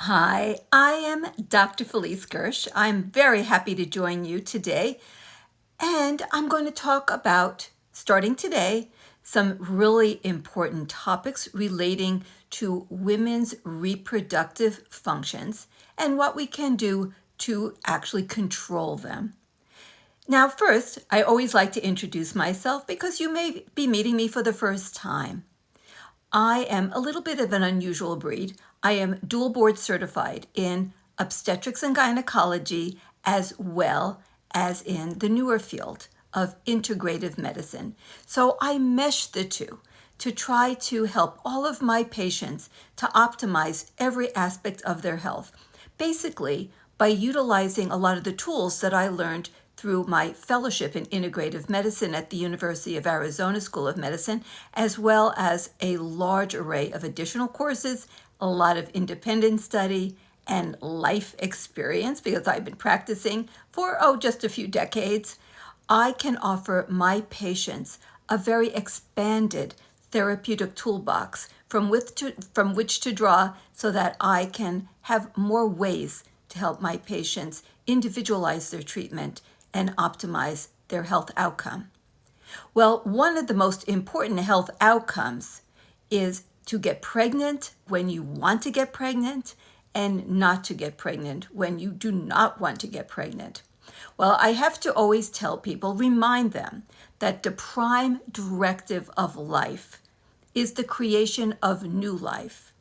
Hi, I am Dr. Felice Gersh. I'm very happy to join you today, and I'm going to talk about, starting today, some really important topics relating to women's reproductive functions and what we can do to actually control them. Now, first, I always like to introduce myself because you may be meeting me for the first time. I am a little bit of an unusual breed. I am dual board certified in obstetrics and gynecology as well as in the newer field of integrative medicine. So I mesh the two to try to help all of my patients to optimize every aspect of their health, basically by utilizing a lot of the tools that I learned through my fellowship in integrative medicine at the University of Arizona School of Medicine, as well as a large array of additional courses, a lot of independent study, and life experience because I've been practicing for, just a few decades. I can offer my patients a very expanded therapeutic toolbox from which to draw so that I can have more ways to help my patients individualize their treatment and optimize their health outcome. Well, one of the most important health outcomes is to get pregnant when you want to get pregnant and not to get pregnant when you do not want to get pregnant. Well, I have to always tell people, remind them that the prime directive of life is the creation of new life.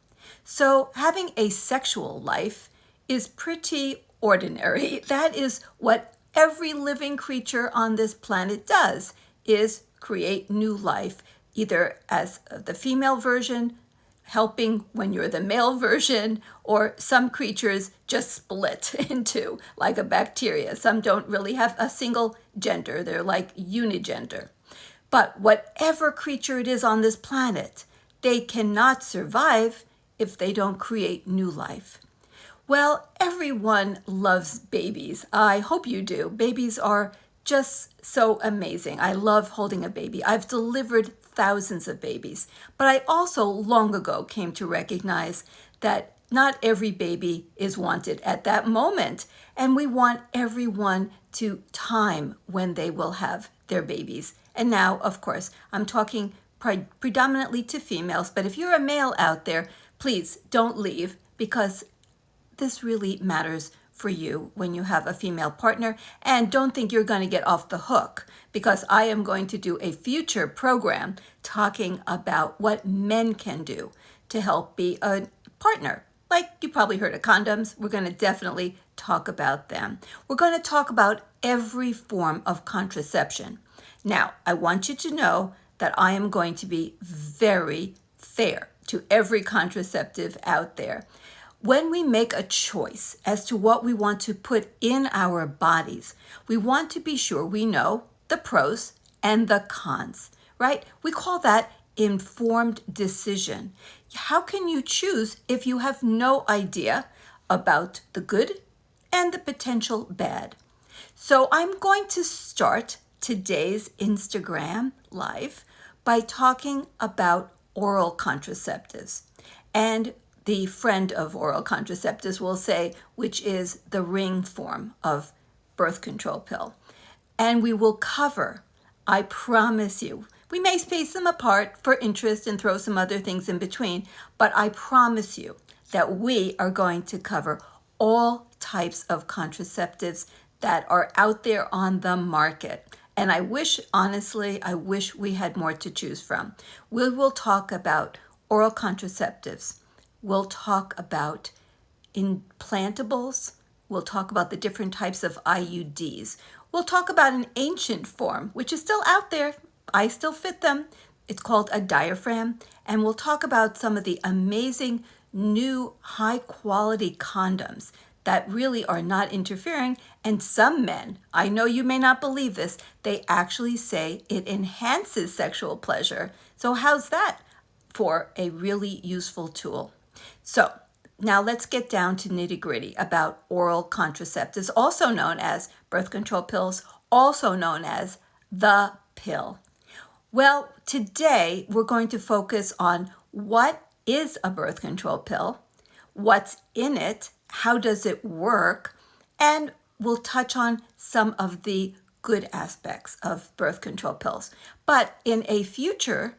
So having a sexual life is pretty ordinary. That is what every living creature on this planet does, is create new life, either as the female version, helping when you're the male version, or some creatures just split into, like a bacteria. Some don't really have a single gender, they're like unigender. But whatever creature it is on this planet, they cannot survive if they don't create new life. Well, everyone loves babies. I hope you do. Babies are just so amazing. I love holding a baby. I've delivered thousands of babies. But I also long ago came to recognize that not every baby is wanted at that moment. And we want everyone to time when they will have their babies. And now, of course, I'm talking predominantly to females. But if you're a male out there, please don't leave because this really matters for you when you have a female partner. And don't think you're going to get off the hook because I am going to do a future program talking about what men can do to help be a partner. Like you probably heard of condoms, we're going to definitely talk about them. We're going to talk about every form of contraception. Now, I want you to know that I am going to be very fair to every contraceptive out there. When we make a choice as to what we want to put in our bodies, we want to be sure we know the pros and the cons, right? We call that informed decision. How can you choose if you have no idea about the good and the potential bad? So I'm going to start today's Instagram live by talking about oral contraceptives. And the friend of oral contraceptives will say, which is the ring form of birth control pill. And we will cover, I promise you, we may space them apart for interest and throw some other things in between, but I promise you that we are going to cover all types of contraceptives that are out there on the market. And I wish, honestly, we had more to choose from. We will talk about oral contraceptives. We'll talk about implantables. We'll talk about the different types of IUDs. We'll talk about an ancient form, which is still out there. I still fit them. It's called a diaphragm. And we'll talk about some of the amazing new high quality condoms that really are not interfering. And some men, I know you may not believe this, they actually say it enhances sexual pleasure. So how's that for a really useful tool? So now let's get down to nitty gritty about oral contraceptives, also known as birth control pills, also known as the pill. Well, today we're going to focus on what is a birth control pill, what's in it, how does it work, and we'll touch on some of the good aspects of birth control pills. But in a future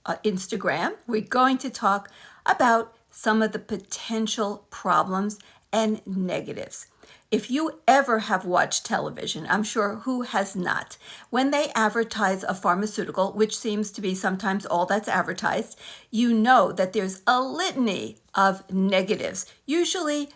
Instagram, we're going to talk about some of the potential problems and negatives. If you ever have watched television, I'm sure who has not, when they advertise a pharmaceutical, which seems to be sometimes all that's advertised, you know that there's a litany of negatives, usually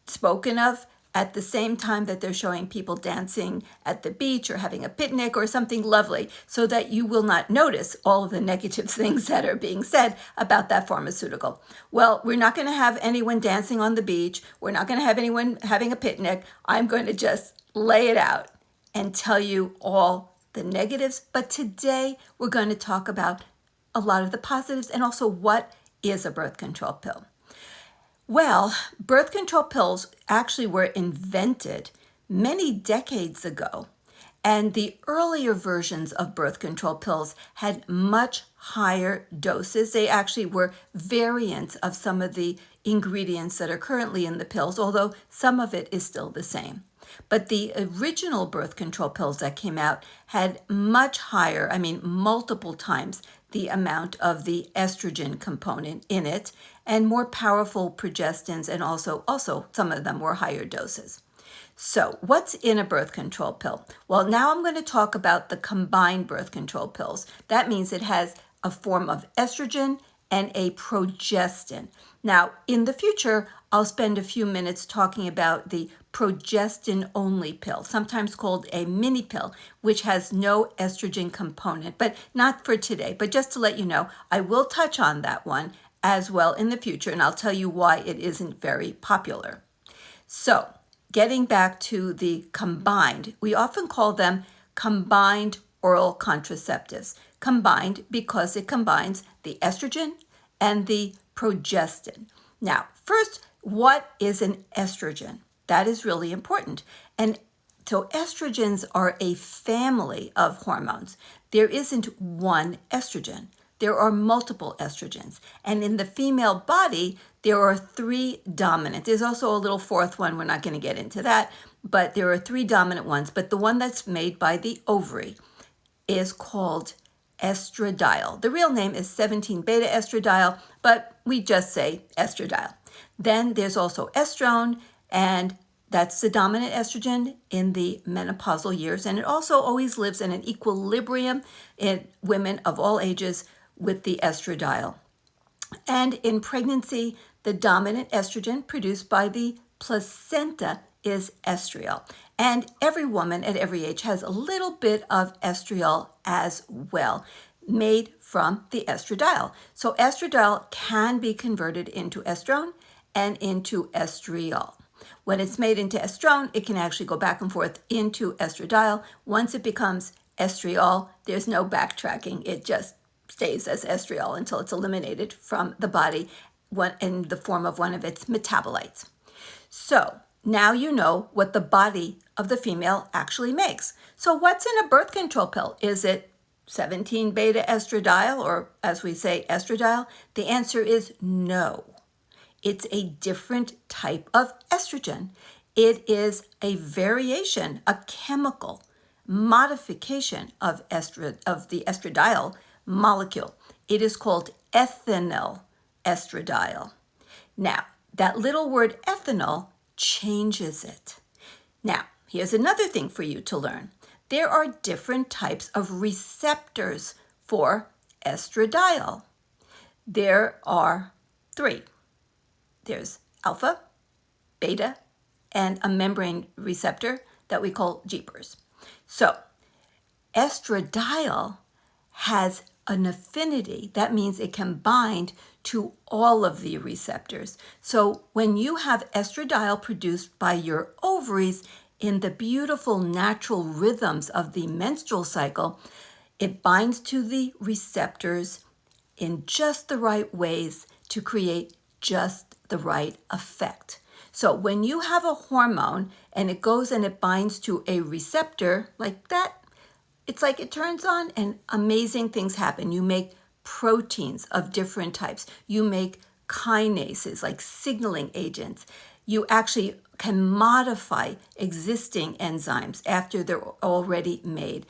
spoken of at the same time that they're showing people dancing at the beach or having a picnic or something lovely, so that you will not notice all of the negative things that are being said about that pharmaceutical. Well, we're not going to have anyone dancing on the beach. We're not going to have anyone having a picnic. I'm going to just lay it out and tell you all the negatives. But today we're going to talk about a lot of the positives and also what is a birth control pill. Well, birth control pills actually were invented many decades ago, and the earlier versions of birth control pills had much higher doses. They actually were variants of some of the ingredients that are currently in the pills, although some of it is still the same. But the original birth control pills that came out had much higher, multiple times the amount of the estrogen component in it, and more powerful progestins, and also some of them were higher doses. So what's in a birth control pill? Well, now I'm going to talk about the combined birth control pills. That means it has a form of estrogen and a progestin. Now, in the future, I'll spend a few minutes talking about the progestin-only pill, sometimes called a mini pill, which has no estrogen component, but not for today. But just to let you know, I will touch on that one as well in the future, and I'll tell you why it isn't very popular. So, getting back to the combined, we often call them combined oral contraceptives. Combined because it combines the estrogen and the progestin. Now, first, what is an estrogen? That is really important. And so estrogens are a family of hormones. There isn't one estrogen. There are multiple estrogens. And in the female body, there are 3 dominant. There's also a little fourth one. We're not going to get into that. But there are 3 dominant ones. But the one that's made by the ovary is called estradiol. The real name is 17-beta estradiol, but we just say estradiol. Then there's also estrone, and that's the dominant estrogen in the menopausal years. And it also always lives in an equilibrium in women of all ages with the estradiol. And in pregnancy, the dominant estrogen produced by the placenta is estriol. And every woman at every age has a little bit of estriol as well, made from the estradiol. So estradiol can be converted into estrone and into estriol. When it's made into estrone, it can actually go back and forth into estradiol. Once it becomes estriol, there's no backtracking. It just stays as estriol until it's eliminated from the body in the form of one of its metabolites. So now you know what the body of the female actually makes. So what's in a birth control pill? Is it 17-beta estradiol, or as we say, estradiol? The answer is no. It's a different type of estrogen. It is a variation, a chemical modification of the estradiol molecule. It is called ethinyl estradiol. Now, that little word ethinyl changes it. Now, here's another thing for you to learn. There are different types of receptors for estradiol. There are 3. There's alpha, beta, and a membrane receptor that we call jeepers. So, estradiol has an affinity. That means it can bind to all of the receptors. So when you have estradiol produced by your ovaries in the beautiful natural rhythms of the menstrual cycle, it binds to the receptors in just the right ways to create just the right effect. So when you have a hormone and it goes and it binds to a receptor like that, it's like it turns on and amazing things happen. You make proteins of different types. You make kinases, like signaling agents. You actually can modify existing enzymes after they're already made,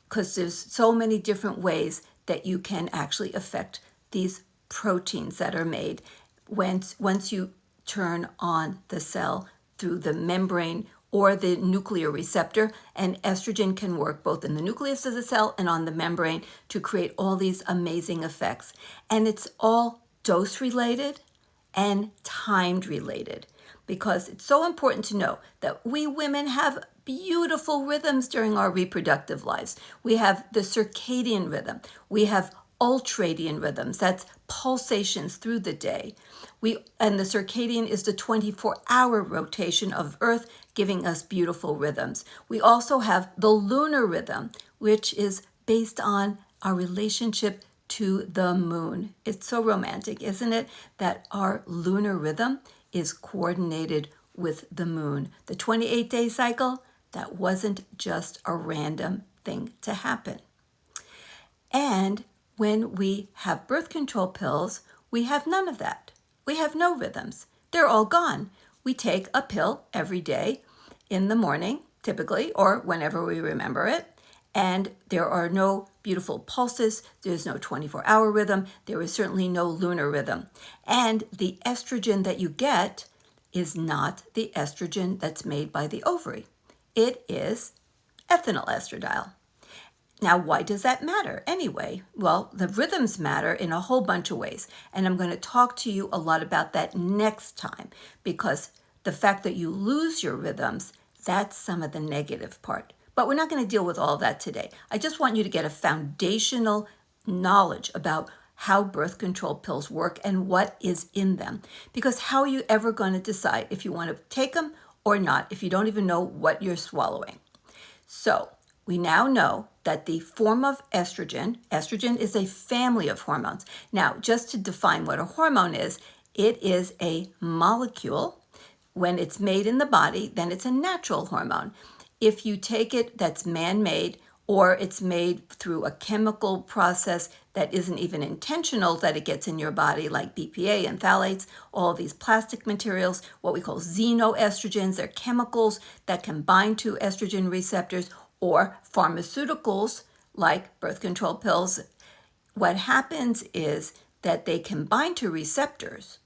because there's so many different ways that you can actually affect these proteins that are made once you turn on the cell through the membrane or the nuclear receptor. And estrogen can work both in the nucleus of the cell and on the membrane to create all these amazing effects. And it's all dose related and timed related, because it's so important to know that we women have beautiful rhythms during our reproductive lives. We have the circadian rhythm. We have ultradian rhythms. That's pulsations through the day. And the circadian is the 24-hour rotation of Earth, giving us beautiful rhythms. We also have the lunar rhythm, which is based on our relationship to the moon. It's so romantic, isn't it? That our lunar rhythm is coordinated with the moon. The 28-day cycle, that wasn't just a random thing to happen. And when we have birth control pills, we have none of that. We have no rhythms. They're all gone. We take a pill every day in the morning, typically, or whenever we remember it. And there are no beautiful pulses. There's no 24-hour rhythm. There is certainly no lunar rhythm. And the estrogen that you get is not the estrogen that's made by the ovary. It is ethinyl estradiol. Now, why does that matter anyway? Well, the rhythms matter in a whole bunch of ways. And I'm going to talk to you a lot about that next time, because the fact that you lose your rhythms, that's some of the negative part. But we're not going to deal with all of that today. I just want you to get a foundational knowledge about how birth control pills work and what is in them. Because how are you ever going to decide if you want to take them or not if you don't even know what you're swallowing? So we now know that the form of estrogen is a family of hormones. Now, just to define what a hormone is, it is a molecule. When it's made in the body, then it's a natural hormone. If you take it that's man-made, or it's made through a chemical process that isn't even intentional that it gets in your body, like BPA and phthalates, all these plastic materials, what we call xenoestrogens, they're chemicals that can bind to estrogen receptors, or pharmaceuticals like birth control pills. What happens is that they can bind to receptors,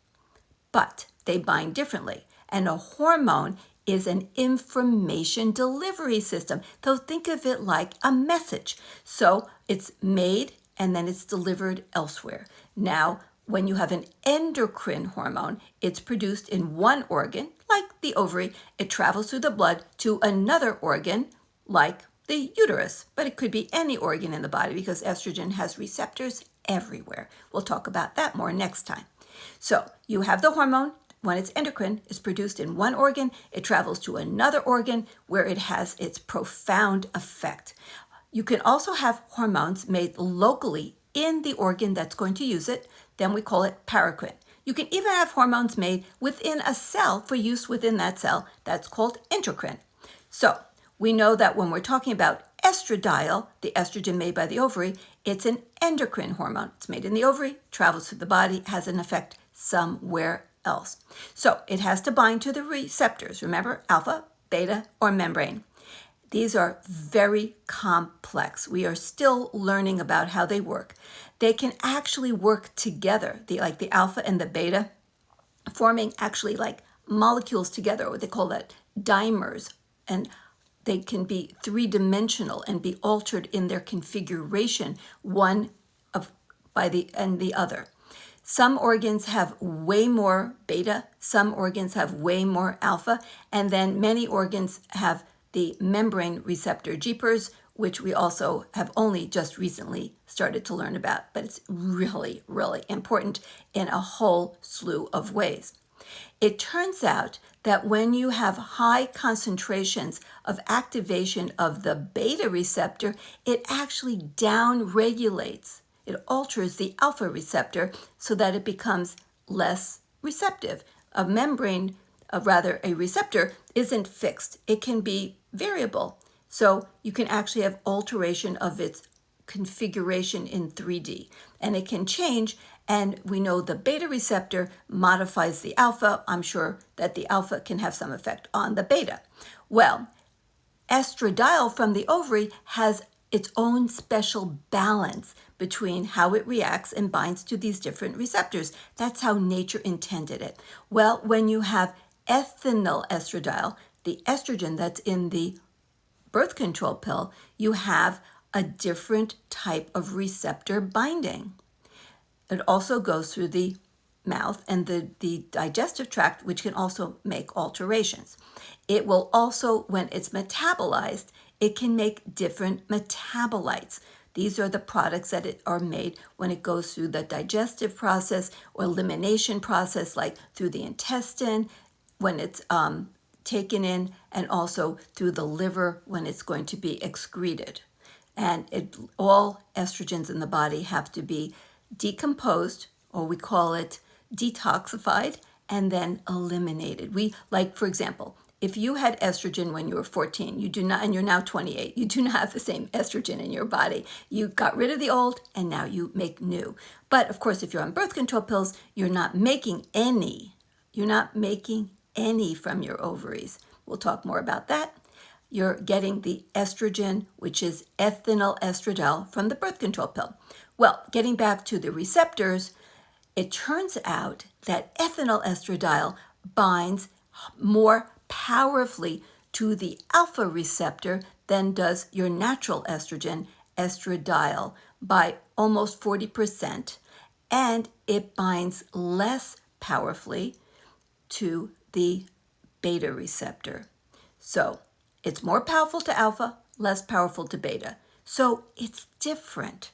but they bind differently. And a hormone is an information delivery system. So think of it like a message. So it's made and then it's delivered elsewhere. Now, when you have an endocrine hormone, it's produced in one organ, like the ovary. It travels through the blood to another organ, like the uterus. But it could be any organ in the body, because estrogen has receptors everywhere. We'll talk about that more next time. So you have the hormone. When it's endocrine, it's produced in one organ, it travels to another organ where it has its profound effect. You can also have hormones made locally in the organ that's going to use it. Then we call it paracrine. You can even have hormones made within a cell for use within that cell. That's called endocrine. So we know that when we're talking about estradiol, the estrogen made by the ovary, it's an endocrine hormone. It's made in the ovary, travels through the body, has an effect somewhere else. So it has to bind to the receptors. Remember, alpha, beta, or membrane. These are very complex. We are still learning about how they work. They can actually work together, like the alpha and the beta, forming actually like molecules together, what they call that dimers. And they can be three-dimensional and be altered in their configuration, one by the other. Some organs have way more beta, some organs have way more alpha, and then many organs have the membrane receptor jeepers, which we also have only just recently started to learn about, but it's really, really important in a whole slew of ways. It turns out that when you have high concentrations of activation of the beta receptor, it actually downregulates. It alters the alpha receptor so that it becomes less receptive. A receptor isn't fixed. It can be variable. So you can actually have alteration of its configuration in 3D, and it can change. And we know the beta receptor modifies the alpha. I'm sure that the alpha can have some effect on the beta. Well, estradiol from the ovary has its own special balance between how it reacts and binds to these different receptors. That's how nature intended it. Well, when you have ethinyl estradiol, the estrogen that's in the birth control pill, you have a different type of receptor binding. It also goes through the mouth and the digestive tract, which can also make alterations. It will also, when it's metabolized, it can make different metabolites. These are the products that are made when it goes through the digestive process or elimination process, like through the intestine, when it's taken in, and also through the liver when it's going to be excreted. And all estrogens in the body have to be decomposed, or we call it detoxified, and then eliminated. Like, for example, if you had estrogen when you were 14, you do not, and you're now 28, you do not have the same estrogen in your body. You got rid of the old, and now you make new. But of course, if you're on birth control pills, you're not making any. You're not making any from your ovaries. We'll talk more about that. You're getting the estrogen, which is ethinyl estradiol, from the birth control pill. Well, getting back to the receptors, it turns out that ethinyl estradiol binds more powerfully to the alpha receptor than does your natural estrogen, estradiol, by almost 40%, and it binds less powerfully to the beta receptor. So it's more powerful to alpha, less powerful to beta. So it's different.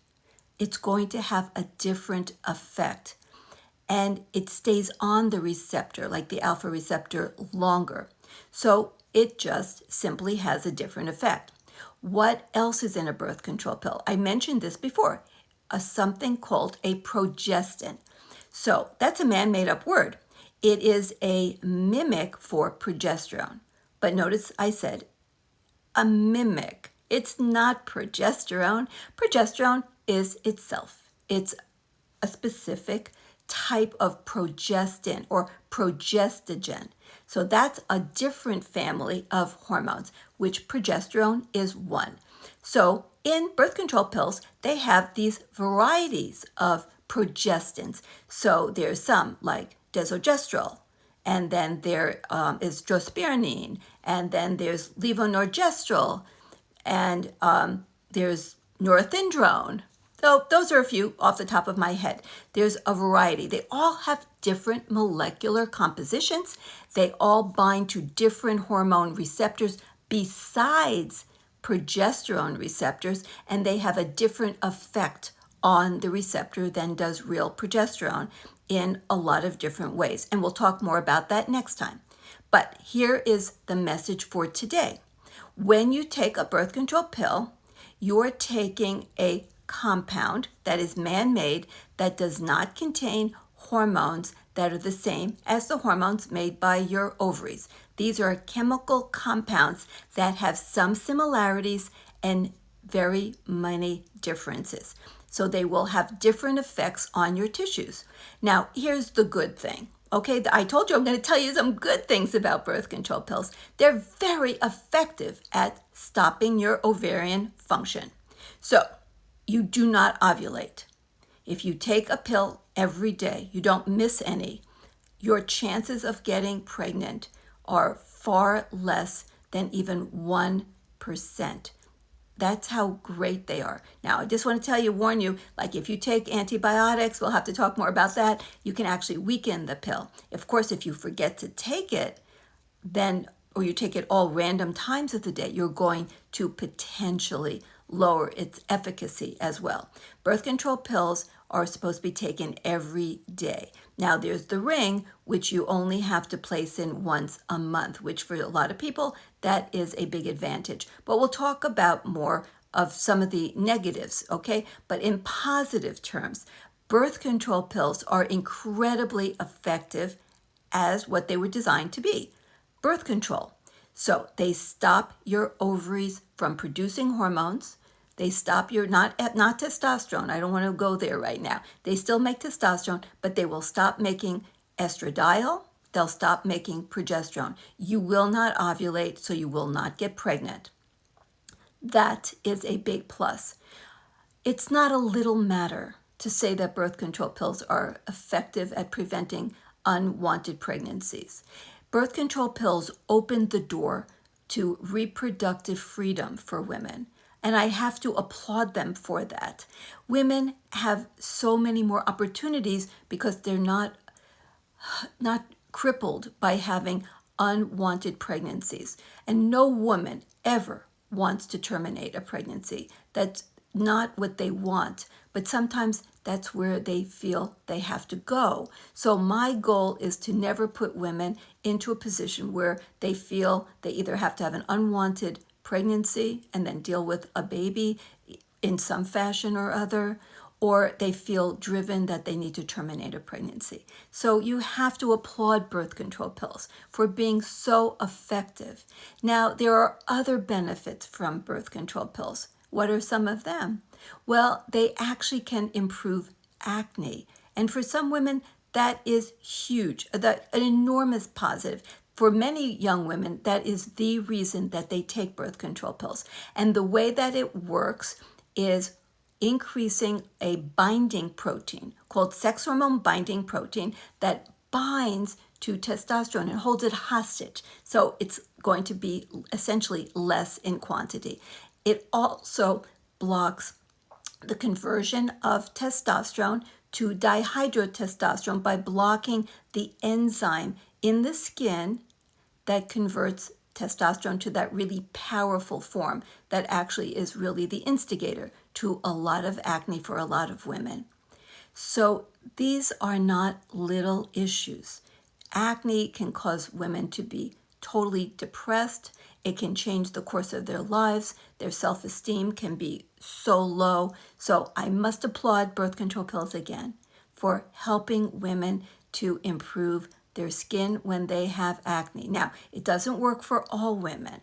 It's going to have a different effect. And it stays on the receptor, like the alpha receptor, longer. So it just simply has a different effect. What else is in a birth control pill? I mentioned this before, something called a progestin. So that's a man-made up word. It is a mimic for progesterone. But notice I said a mimic. It's not progesterone. Progesterone is itself. It's a specific type of progestin or progestogen. So that's a different family of hormones, which progesterone is one. So in birth control pills, they have these varieties of progestins. So there's some like desogestrel, and then there is drospirenine, and then there's levonorgestrel, and there's norethindrone. So those are a few off the top of my head. There's a variety. They all have different molecular compositions. They all bind to different hormone receptors besides progesterone receptors, and they have a different effect on the receptor than does real progesterone in a lot of different ways. And we'll talk more about that next time. But here is the message for today. When you take a birth control pill, you're taking a compound that is man-made that does not contain hormones that are the same as the hormones made by your ovaries. These are chemical compounds that have some similarities and very many differences. So they will have different effects on your tissues. Now, here's the good thing. Okay, I told you I'm going to tell you some good things about birth control pills. They're very effective at stopping your ovarian function. So you do not ovulate. If you take a pill every day, you don't miss any, your chances of getting pregnant are far less than even 1%. That's how great they are. Now, I just want to tell you, warn you, like if you take antibiotics, we'll have to talk more about that, you can actually weaken the pill. Of course, if you forget to take it, then, or you take it all random times of the day, you're going to potentially lower its efficacy as well. Birth control pills are supposed to be taken every day. Now there's the ring, which you only have to place in once a month, which for a lot of people, that is a big advantage. But we'll talk about more of some of the negatives, okay? But in positive terms, birth control pills are incredibly effective as what they were designed to be, birth control. So they stop your ovaries from producing hormones. They stop your, not testosterone. I don't want to go there right now. They still make testosterone, but they will stop making estradiol. They'll stop making progesterone. You will not ovulate, so you will not get pregnant. That is a big plus. It's not a little matter to say that birth control pills are effective at preventing unwanted pregnancies. Birth control pills opened the door to reproductive freedom for women, and I have to applaud them for that. Women have so many more opportunities because they're not crippled by having unwanted pregnancies. And no woman ever wants to terminate a pregnancy. That's not what they want, but sometimes that's where they feel they have to go. So my goal is to never put women into a position where they feel they either have to have an unwanted pregnancy and then deal with a baby in some fashion or other, or they feel driven that they need to terminate a pregnancy. So you have to applaud birth control pills for being so effective. Now, there are other benefits from birth control pills. What are some of them? Well, they actually can improve acne. And for some women, that is huge, an enormous positive. For many young women, that is the reason that they take birth control pills. And the way that it works is increasing a binding protein called sex hormone binding protein that binds to testosterone and holds it hostage. So it's going to be essentially less in quantity. It also blocks the conversion of testosterone to dihydrotestosterone by blocking the enzyme in the skin that converts testosterone to that really powerful form that actually is really the instigator to a lot of acne for a lot of women. So these are not little issues. Acne can cause women to be totally depressed. It can change the course of their lives. Their self-esteem can be so low. So I must applaud birth control pills again for helping women to improve their skin when they have acne. Now, it doesn't work for all women.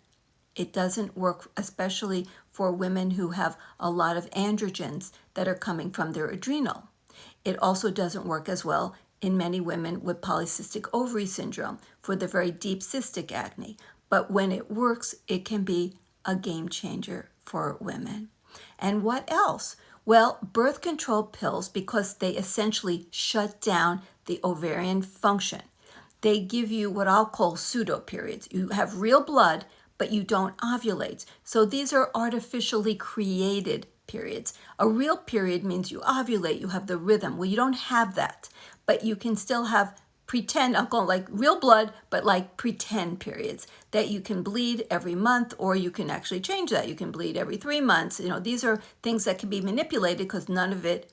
It doesn't work especially for women who have a lot of androgens that are coming from their adrenal. It also doesn't work as well in many women with polycystic ovary syndrome for the very deep cystic acne. But when it works, it can be a game changer for women. And what else? Well, birth control pills, because they essentially shut down the ovarian function. They give you what I'll call pseudo periods. You have real blood, but you don't ovulate. So these are artificially created periods. A real period means you ovulate, you have the rhythm. Well, you don't have that, but you can still have pretend, I'll call it like real blood, but like pretend periods that you can bleed every month, or you can actually change that. You can bleed every 3 months. You know, these are things that can be manipulated because none of it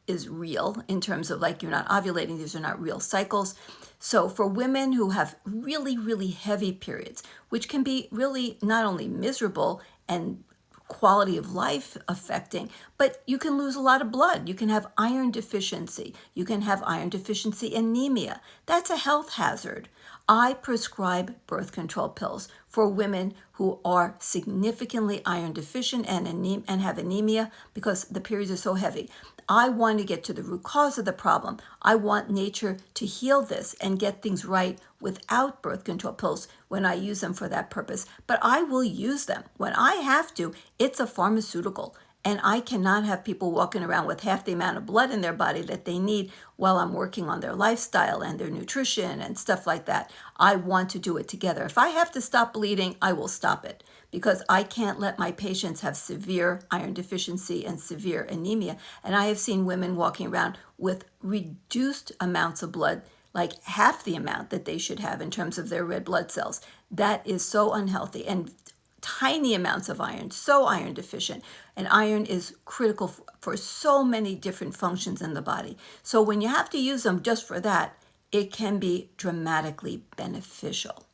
is real in terms of like you're not ovulating. These are not real cycles. So for women who have really, really heavy periods, which can be really not only miserable and quality of life affecting, but you can lose a lot of blood. You can have iron deficiency. You can have iron deficiency anemia. That's a health hazard. I prescribe birth control pills for women who are significantly iron deficient and have anemia because the periods are so heavy. I want to get to the root cause of the problem. I want nature to heal this and get things right without birth control pills when I use them for that purpose. But I will use them. When I have to, it's a pharmaceutical. And I cannot have people walking around with half the amount of blood in their body that they need while I'm working on their lifestyle and their nutrition and stuff like that. I want to do it together. If I have to stop bleeding, I will stop it because I can't let my patients have severe iron deficiency and severe anemia. And I have seen women walking around with reduced amounts of blood, like half the amount that they should have in terms of their red blood cells. That is so unhealthy. And tiny amounts of iron, so iron deficient. And iron is critical for so many different functions in the body. So when you have to use them just for that, it can be dramatically beneficial.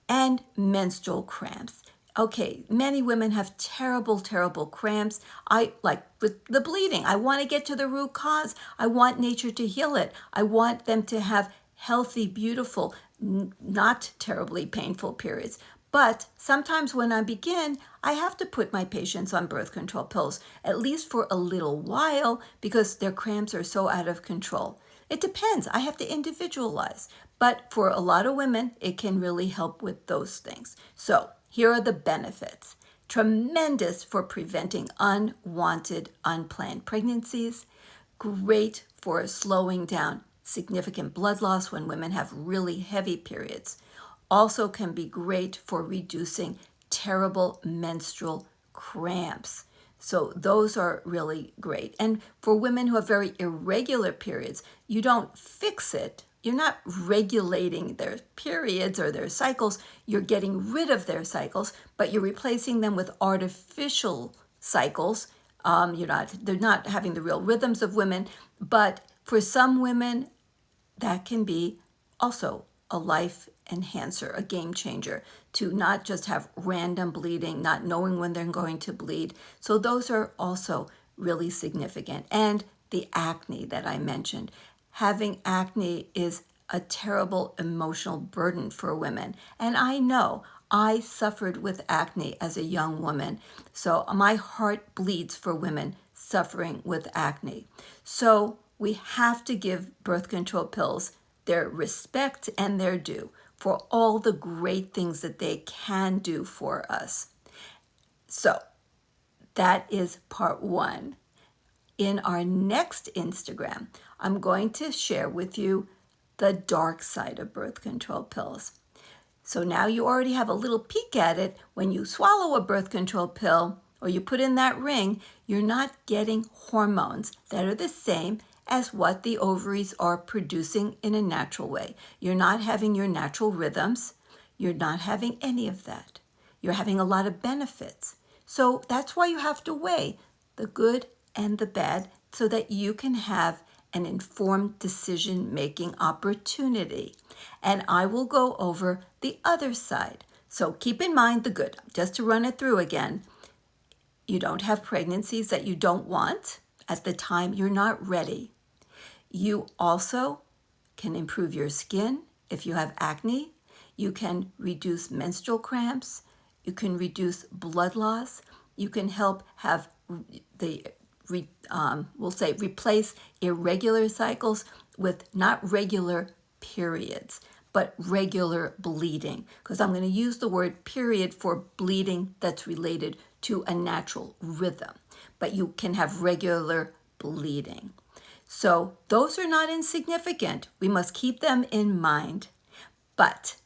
And menstrual cramps. Okay, many women have terrible, terrible cramps. I like with the bleeding. I want to get to the root cause. I want nature to heal it. I want them to have healthy, beautiful, not terribly painful periods. But sometimes when I begin, I have to put my patients on birth control pills, at least for a little while, because their cramps are so out of control. It depends. I have to individualize. But for a lot of women, it can really help with those things. So here are the benefits. Tremendous for preventing unwanted, unplanned pregnancies. Great for slowing down significant blood loss when women have really heavy periods. Also can be great for reducing terrible menstrual cramps. So those are really great. And for women who have very irregular periods, you don't fix it. You're not regulating their periods or their cycles. You're getting rid of their cycles, but you're replacing them with artificial cycles. They're not having the real rhythms of women, but for some women, that can be also a life enhancer, a game changer, to not just have random bleeding, not knowing when they're going to bleed. So those are also really significant. And the acne that I mentioned. Having acne is a terrible emotional burden for women. And I know I suffered with acne as a young woman. So my heart bleeds for women suffering with acne. So we have to give birth control pills their respect and their due for all the great things that they can do for us. So that is part one. In our next Instagram, I'm going to share with you the dark side of birth control pills. So now you already have a little peek at it. When you swallow a birth control pill or you put in that ring, you're not getting hormones that are the same as what the ovaries are producing in a natural way. You're not having your natural rhythms. You're not having any of that. You're having a lot of benefits. So that's why you have to weigh the good and the bad so that you can have an informed decision-making opportunity. And I will go over the other side. So keep in mind the good. Just to run it through again, you don't have pregnancies that you don't want at the time you're not ready. You also can improve your skin if you have acne. You can reduce menstrual cramps. You can reduce blood loss. You can help have replace irregular cycles with not regular periods, but regular bleeding. Because I'm going to use the word period for bleeding that's related to a natural rhythm. But you can have regular bleeding. So those are not insignificant. We must keep them in mind. But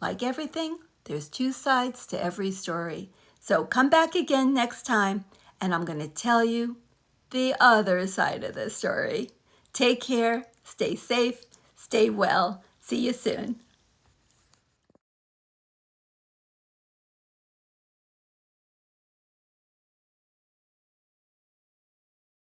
like everything, there's two sides to every story. So come back again next time, and I'm going to tell you the other side of the story. Take care, stay safe, stay well. See you soon.